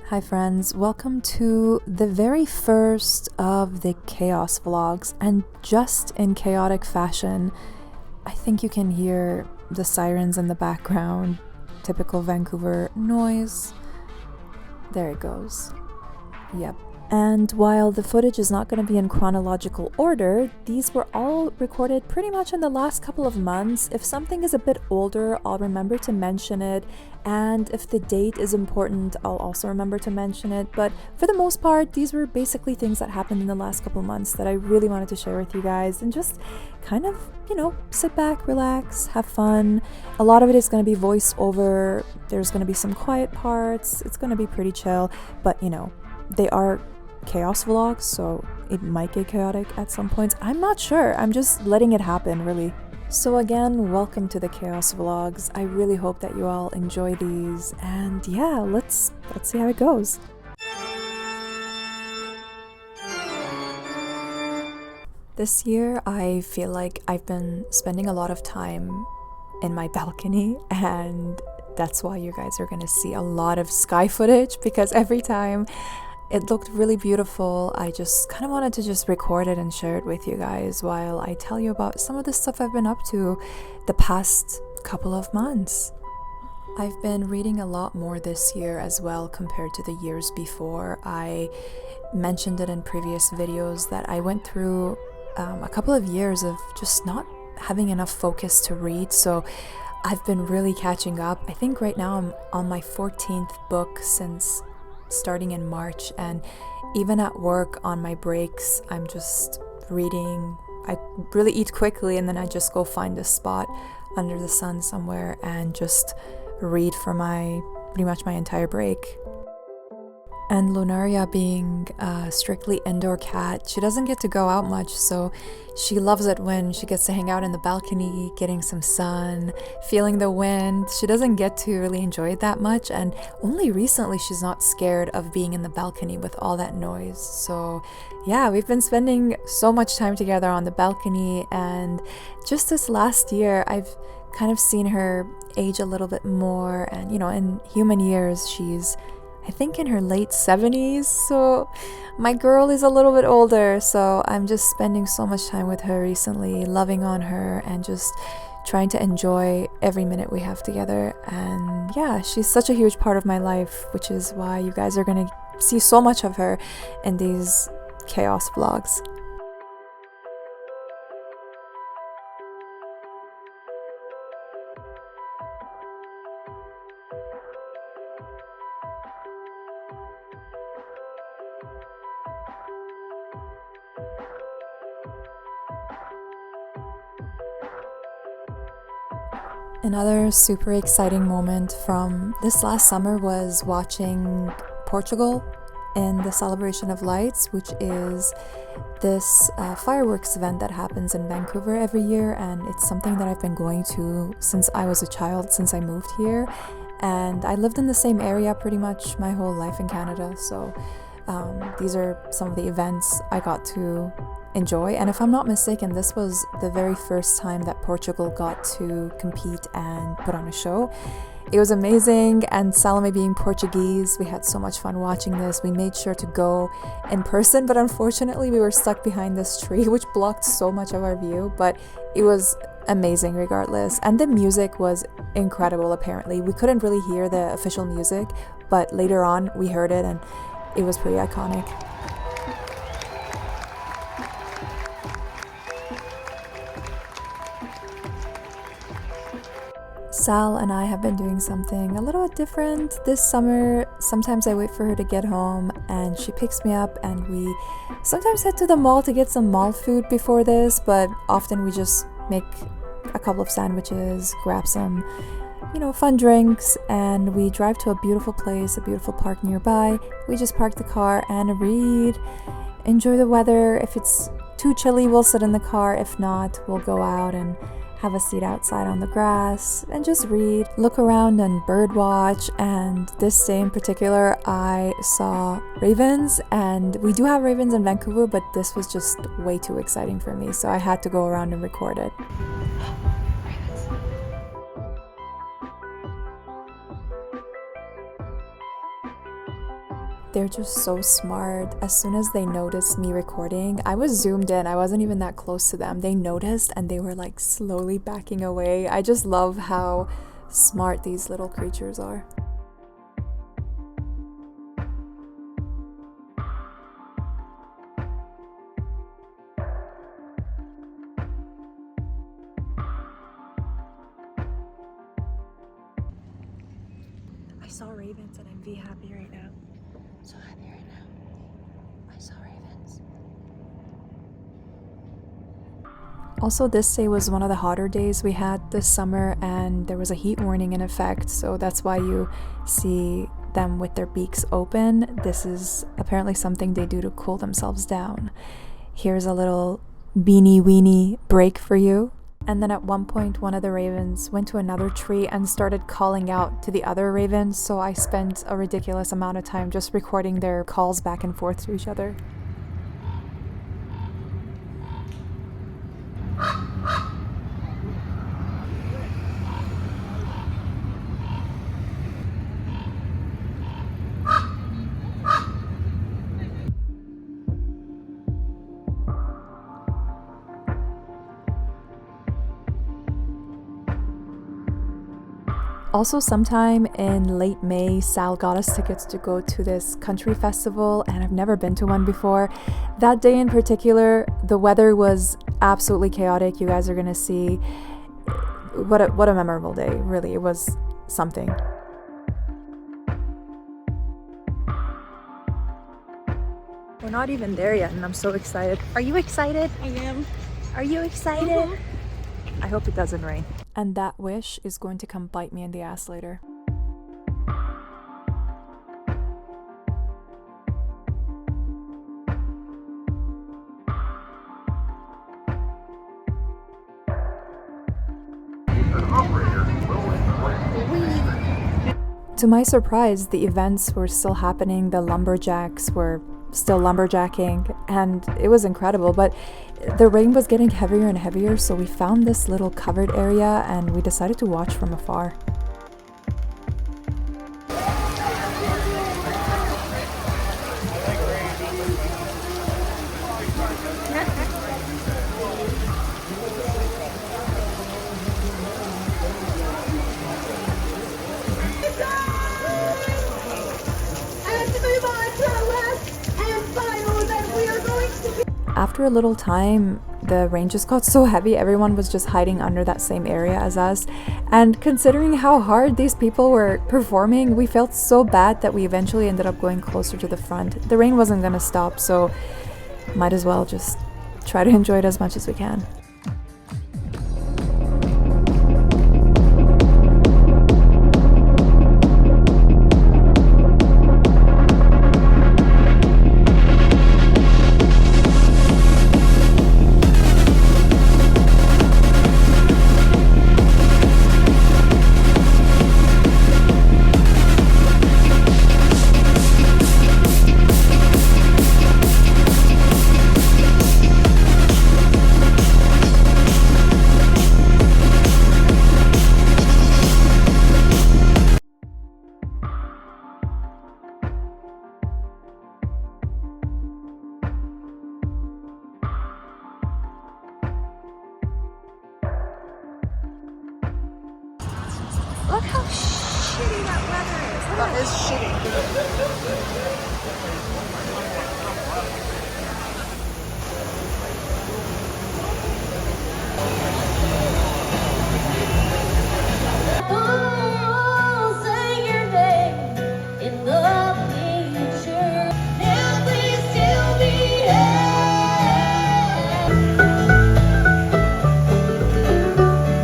Hi friends, welcome to the very first of the CHA0S Vlogs, and just in chaotic fashion, I think you can hear the sirens in the background, typical Vancouver noise. There it goes. Yep. And while the footage is not going to be in chronological order, these were all recorded pretty much in the last couple of months. If something is a bit older, I'll remember to mention it, and if the date is important, I'll also remember to mention it. But for the most part, these were basically things that happened in the last couple of months that I really wanted to share with you guys, and just kind of, sit back, relax, have fun. A lot of it is going to be voiceover. There's going to be some quiet parts. It's going to be pretty chill, but they are CHA0S Vlogs, so it might get chaotic at some points. I'm not sure. I'm just letting it happen, really. So again, welcome to the CHA0S Vlogs. I really hope that you all enjoy these, and yeah, let's see how it goes. This year, I feel like I've been spending a lot of time in my balcony, and that's why you guys are gonna see a lot of sky footage, because every time it looked really beautiful, I just kind of wanted to just record it and share it with you guys while I tell you about some of the stuff I've been up to the past couple of months. I've been reading a lot more this year as well compared to the years before. I mentioned it in previous videos that I went through a couple of years of just not having enough focus to read, so I've been really catching up. I think right now I'm on my 14th book since starting in March, and even at work on my breaks, I'm just reading. I really eat quickly, and then I just go find a spot under the sun somewhere and just read for pretty much my entire break. And Lunaria, being a strictly indoor cat, she doesn't get to go out much, so she loves it when she gets to hang out in the balcony, getting some sun, feeling the wind. She doesn't get to really enjoy it that much, and only recently she's not scared of being in the balcony with all that noise. So yeah, we've been spending so much time together on the balcony, and just this last year, I've kind of seen her age a little bit more, and in human years, she's I think in her late 70s, so my girl is a little bit older, so I'm just spending so much time with her recently, loving on her and just trying to enjoy every minute we have together. And yeah, she's such a huge part of my life, which is why you guys are going to see so much of her in these CHA0S vlogs. Another super exciting moment from this last summer was watching Portugal in the Celebration of Lights, which is this fireworks event that happens in Vancouver every year, and it's something that I've been going to since I was a child, since I moved here. And I lived in the same area pretty much my whole life in Canada, so these are some of the events I got to enjoy. And if I'm not mistaken, this was the very first time that Portugal got to compete and put on a show. It was amazing, and Salome being Portuguese, we had so much fun watching this. We made sure to go in person, but unfortunately we were stuck behind this tree, which blocked so much of our view, but it was amazing regardless. And the music was incredible. Apparently we couldn't really hear the official music, but later on we heard it, and it was pretty iconic. Sal and I have been doing something a little bit different this summer. Sometimes I wait for her to get home and she picks me up, and we sometimes head to the mall to get some mall food before this, but often we just make a couple of sandwiches, grab some fun drinks, and we drive to a beautiful place, a beautiful park nearby. We just park the car and read, enjoy the weather. If it's too chilly, we'll sit in the car. If not, we'll go out and have a seat outside on the grass and just read, look around and bird watch. And this day in particular, I saw ravens, and we do have ravens in Vancouver, but this was just way too exciting for me, so I had to go around and record it. They're just so smart. As soon as they noticed me recording, I was zoomed in. I wasn't even that close to them. They noticed and they were like slowly backing away. I just love how smart these little creatures are. I saw ravens and I'm happy right now. So happy right now. I saw ravens. Also, this day was one of the hotter days we had this summer, and there was a heat warning in effect, so that's why you see them with their beaks open. This is apparently something they do to cool themselves down. Here's a little beanie weenie break for you. And then at one point, one of the ravens went to another tree and started calling out to the other ravens, so I spent a ridiculous amount of time just recording their calls back and forth to each other. Also, sometime in late May, Sal got us tickets to go to this country festival, and I've never been to one before. That day in particular, the weather was absolutely chaotic. You guys are gonna see what a memorable day. Really, it was something. We're not even there yet, and I'm so excited. Are you excited? I am. Are you excited? I hope it doesn't rain. And that wish is going to come bite me in the ass later. To my surprise, the events were still happening, the lumberjacks were still lumberjacking, and it was incredible, but the rain was getting heavier and heavier, so we found this little covered area and we decided to watch from afar. After a little time, the rain just got so heavy, everyone was just hiding under that same area as us. And considering how hard these people were performing, we felt so bad that we eventually ended up going closer to the front. The rain wasn't gonna stop, so might as well just try to enjoy it as much as we can. Look how shitty that weather is. That is shitty. Oh, say your name in the future. Now please tell me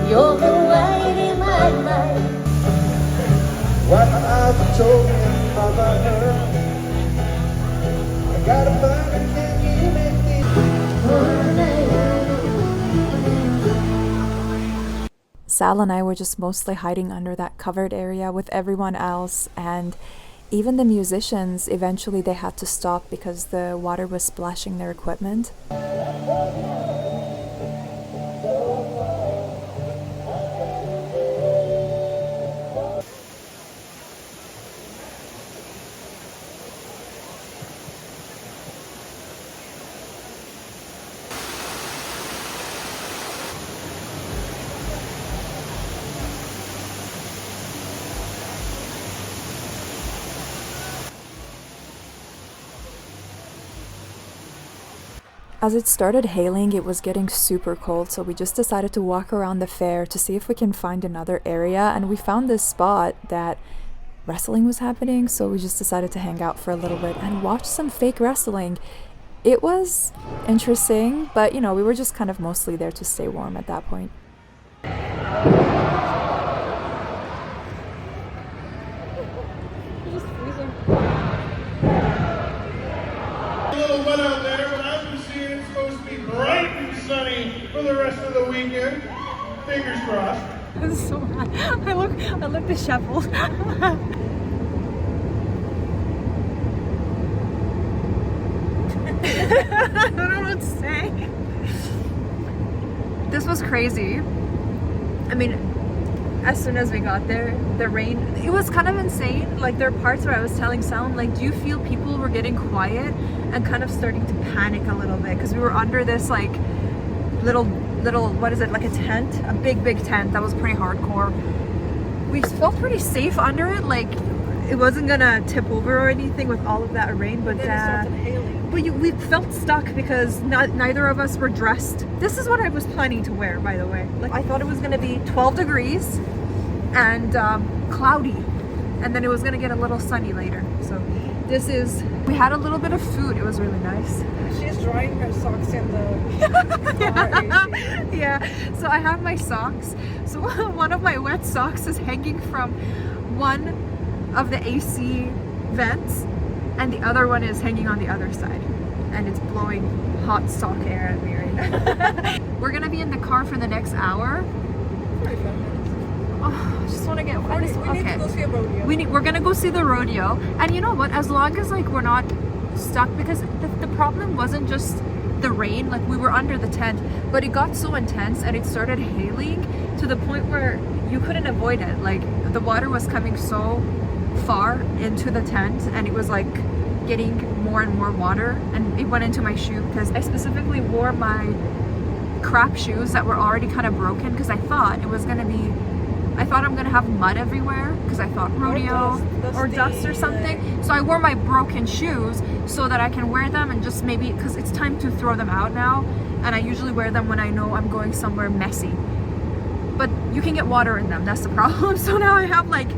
you're the light in my life. What I've told you, Mother Earth, I gotta find it, can you make me Sal and I were just mostly hiding under that covered area with everyone else, and even the musicians, eventually they had to stop because the water was splashing their equipment. As it started hailing, it was getting super cold, so we just decided to walk around the fair to see if we can find another area, and we found this spot that wrestling was happening, so we just decided to hang out for a little bit and watch some fake wrestling. It was interesting, but you know, we were just kind of mostly there to stay warm at that point. A little wet out there, but as we see it, it's supposed to be bright and sunny for the rest of the weekend. Fingers crossed. This is so hot. I look disheveled. I don't know what to say. This was crazy. I mean, as soon as we got there, the rain, it was kind of insane. Like, there are parts where I was telling Sam, like, do you feel people were getting quiet and kind of starting to panic a little bit? Because we were under this, like, little, what is it, like a tent? A big tent that was pretty hardcore. We felt pretty safe under it. Like, it wasn't gonna tip over or anything with all of that rain, but we felt stuck because neither of us were dressed. This is what I was planning to wear, by the way. Like, I thought it was gonna be 12 degrees and cloudy, and then it was gonna get a little sunny later. So we had a little bit of food. It was really nice. She's drying her socks in the car AC. Yeah, so I have my socks. So one of my wet socks is hanging from one of the AC vents, and the other one is hanging on the other side, and it's blowing hot sock air at me right now. We're gonna be in the car for the next hour. 45 minutes. Oh, I just want to get We need to go see a rodeo. We're gonna go see the rodeo, and you know what, as long as like we're not stuck, because the problem wasn't just the rain, like we were under the tent, but it got so intense and it started hailing to the point where you couldn't avoid it. Like, the water was coming so far into the tent, and it was like getting more and more water, and it went into my shoe because I specifically wore my crap shoes that were already kind of broken, because I thought I'm gonna have mud everywhere, because I thought rodeo or dust or something. So I wore my broken shoes so that I can wear them, and just maybe, because it's time to throw them out now, and I usually wear them when I know I'm going somewhere messy. But you can get water in them, that's the problem. So now I have, like,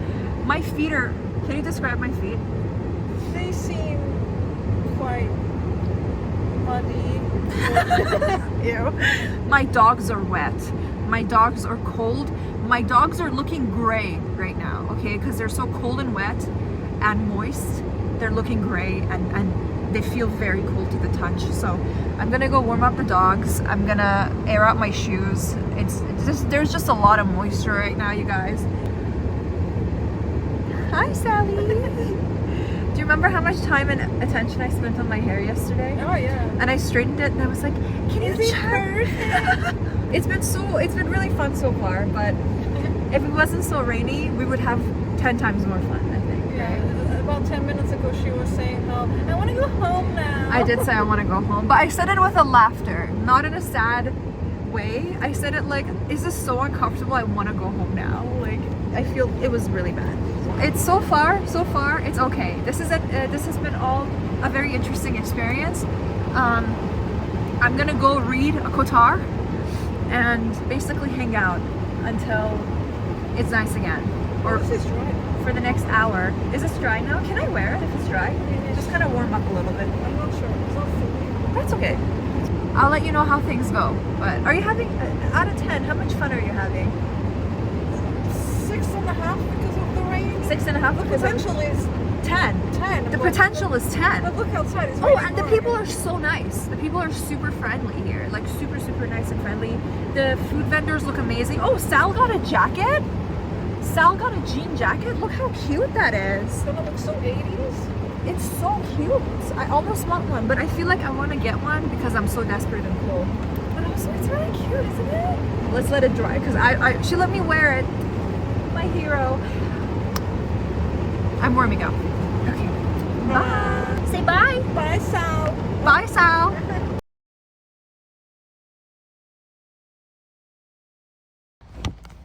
my feet are, can you describe my feet? They seem quite muddy. Ew. My dogs are wet. My dogs are cold. My dogs are looking gray right now, okay? Because they're so cold and wet and moist. They're looking gray, and they feel very cold to the touch. So I'm gonna go warm up the dogs. I'm gonna air out my shoes. There's just a lot of moisture right now, you guys. Hi, Sally. Do you remember how much time and attention I spent on my hair yesterday? Oh yeah. And I straightened it, and I was like, can you check? It's been really fun so far, but if it wasn't so rainy, we would have 10 times more fun, I think. Yeah. About 10 minutes ago, she was saying, "Oh, I want to go home now." I did say I want to go home, but I said it with a laughter, not in a sad way. I said it like, is this so uncomfortable? I want to go home now. Like, I feel it was really bad. It's so far, it's okay. This has been all a very interesting experience. I'm gonna go read a kotar and basically hang out until it's nice again, or This is dry. for the next hour. Is this dry now? Can I wear it if it's dry? Just kind of warm up a little bit. I'm not sure. It's not fully. That's okay. I'll let you know how things go. But are you having, out of 10, how much fun are you having? 6.5 because of the rain. 6.5 The because of potential is 10. 10. The but- potential is 10. But look outside. It's Oh, raining and the hard. people are so nice. The people are super friendly here. Like, super nice and friendly. The food vendors look amazing. Oh, Sal got a jacket. Sal got a jean jacket. Look how cute that is. It's gonna look so 80s. It's so cute. I almost want one, but I feel like I want to get one because I'm so desperate and cold. But also, it's really cute, isn't it? Let's let it dry, because she let me wear it. My hero. I'm warming up. Okay. Bye. Say bye. Bye, Sal. Bye, Sal.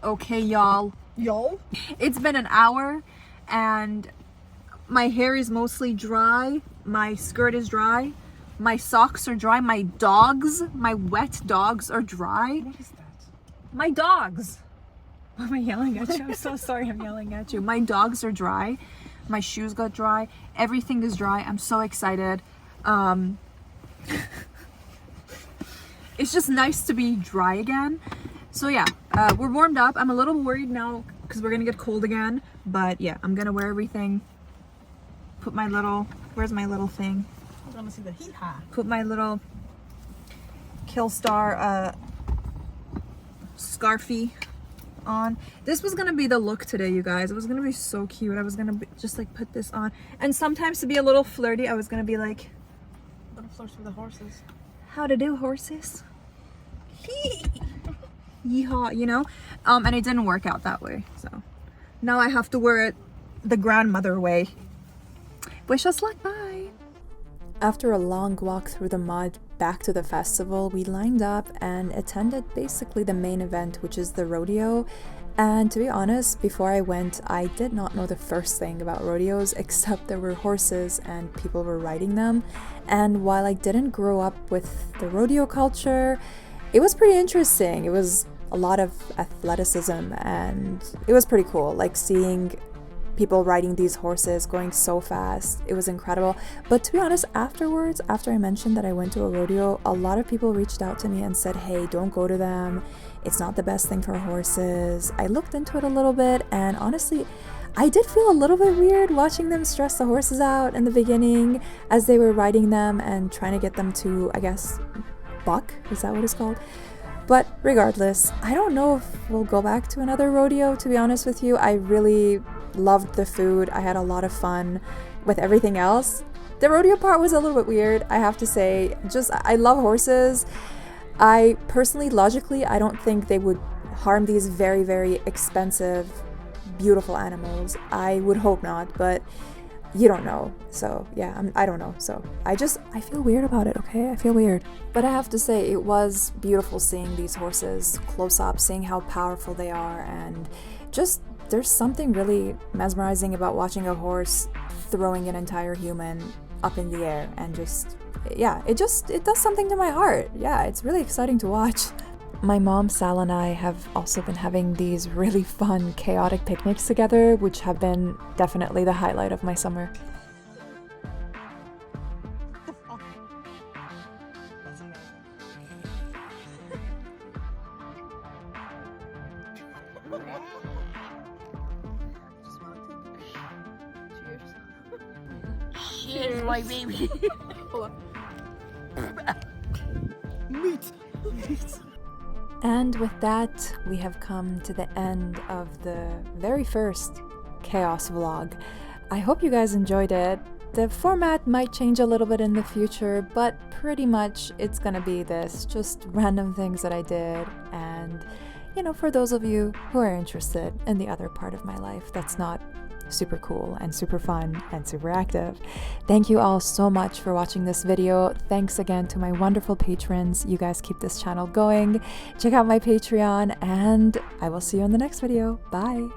Okay, y'all. Yo. It's been an hour, and my hair is mostly dry. My skirt is dry. My socks are dry. My dogs, my wet dogs are dry. What is that? My dogs. Why am I yelling at you? I'm so sorry I'm yelling at you. My dogs are dry. My shoes got dry. Everything is dry. I'm so excited. It's just nice to be dry again. So yeah, we're warmed up. I'm a little worried now because we're gonna get cold again. But yeah, I'm gonna wear everything. Put my little, where's my little thing? I want to see the hee-haw. Put my little Killstar scarfie on. This was gonna be the look today, you guys. It was gonna be so cute. I was gonna just like put this on, and sometimes to be a little flirty, I was gonna be like, What a flirts with the horses. how to do, horses? Yeehaw, you know? And it didn't work out that way, so now I have to wear it the grandmother way. Wish us luck. Bye. After a long walk through the mud back to the festival, we lined up and attended basically the main event, which is the rodeo. And to be honest, before I went, I did not know the first thing about rodeos, except there were horses and people were riding them. And while I didn't grow up with the rodeo culture, it was pretty interesting. It was a lot of athleticism and it was pretty cool, like seeing people riding these horses going so fast. It was incredible. But to be honest, afterwards, after I mentioned that I went to a rodeo, a lot of people reached out to me and said, hey, don't go to them. It's not the best thing for horses. I looked into it a little bit, and honestly, I did feel a little bit weird watching them stress the horses out in the beginning as they were riding them and trying to get them to, I guess, buck? Is that what it's called? But regardless, I don't know if we'll go back to another rodeo, to be honest with you. I really loved the food. I had a lot of fun with everything else. The rodeo part was a little bit weird, I have to say. Just, I love horses. I personally, logically, I don't think they would harm these very, very expensive, beautiful animals. I would hope not, but you don't know. So yeah, I don't know. So I feel weird about it, okay? I feel weird. But I have to say, it was beautiful seeing these horses close up, seeing how powerful they are, and just there's something really mesmerizing about watching a horse throwing an entire human up in the air, and just, yeah, it does something to my heart. Yeah, it's really exciting to watch. My mom, Sal, and I have also been having these really fun, chaotic picnics together, which have been definitely the highlight of my summer. Cheers, my baby. Meat. And with that, we have come to the end of the very first CHA0S vlog. I hope you guys enjoyed it. The format might change a little bit in the future, but pretty much it's gonna be this, just random things that I did. And, you know, for those of you who are interested in the other part of my life that's not super cool and super fun and super active, thank you all so much for watching this video. Thanks again to my wonderful patrons. You guys keep this channel going. Check out my Patreon, and I will see you in the next video. Bye.